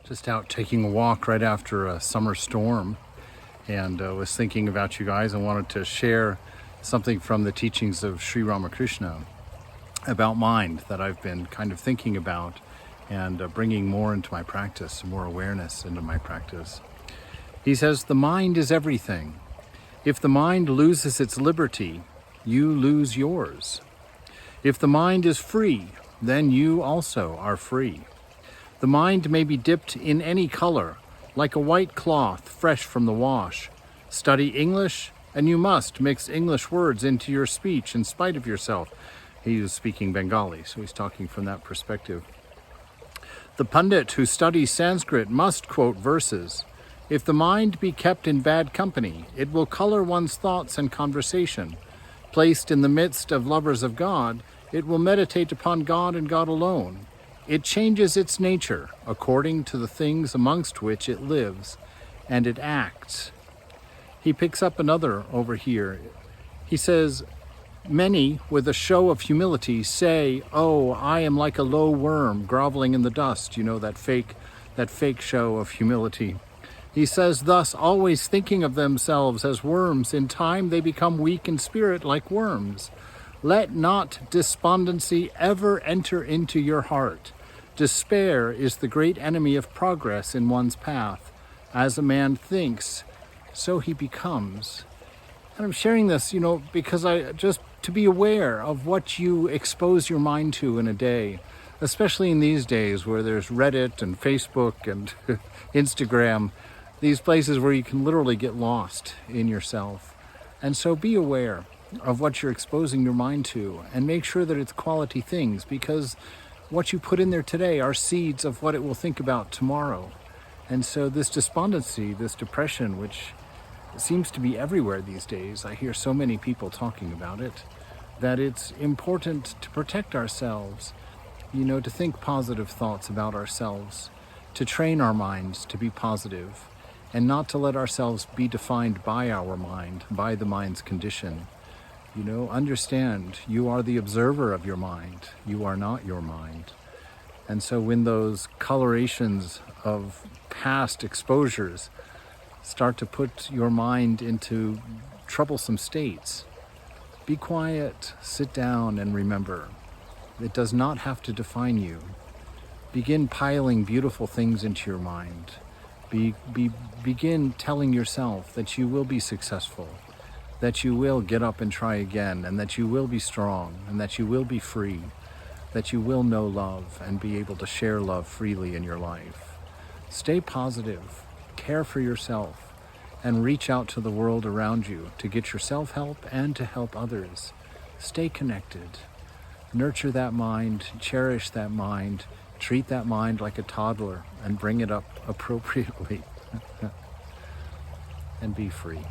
Just out taking a walk right after a summer storm, and was thinking about you guys and wanted to share something from the teachings of Sri Ramakrishna about mind that I've been kind of thinking about and bringing more into my practice, more awareness into my practice. He says, the mind is everything. If the mind loses its liberty, you lose yours. If the mind is free, then you also are free. The mind may be dipped in any color, like a white cloth fresh from the wash. Study English, and you must mix English words into your speech in spite of yourself. He was speaking Bengali, so he's talking from that perspective. The pundit who studies Sanskrit must quote verses. If the mind be kept in bad company, it will color one's thoughts and conversation. Placed in the midst of lovers of God, it will meditate upon God and God alone. It changes its nature according to the things amongst which it lives, and it acts. He picks up another over here. He says, many, with a show of humility, say, oh, I am like a low worm groveling in the dust. You know, that fake show of humility. He says, thus, always thinking of themselves as worms, in time they become weak in spirit like worms. Let not despondency ever enter into your heart. Despair is the great enemy of progress in one's path. As a man thinks, so he becomes. And I'm sharing this, because to be aware of what you expose your mind to in a day, especially in these days where there's Reddit and Facebook and Instagram, these places where you can literally get lost in yourself. And so be aware of what you're exposing your mind to and make sure that it's quality things, because what you put in there today are seeds of what it will think about tomorrow. And so this despondency, this depression, which seems to be everywhere these days, I hear so many people talking about it, that it's important to protect ourselves, to think positive thoughts about ourselves, to train our minds to be positive, and not to let ourselves be defined by our mind, by the mind's condition. Understand you are the observer of your mind. You are not your mind. And so when those colorations of past exposures start to put your mind into troublesome states, be quiet, sit down, and remember, it does not have to define you. Begin piling beautiful things into your mind. Begin telling yourself that you will be successful, that you will get up and try again, and that you will be strong, and that you will be free, that you will know love and be able to share love freely in your life. Stay positive, care for yourself, and reach out to the world around you to get yourself help and to help others. Stay connected. Nurture that mind, cherish that mind, treat that mind like a toddler, and bring it up appropriately. And be free.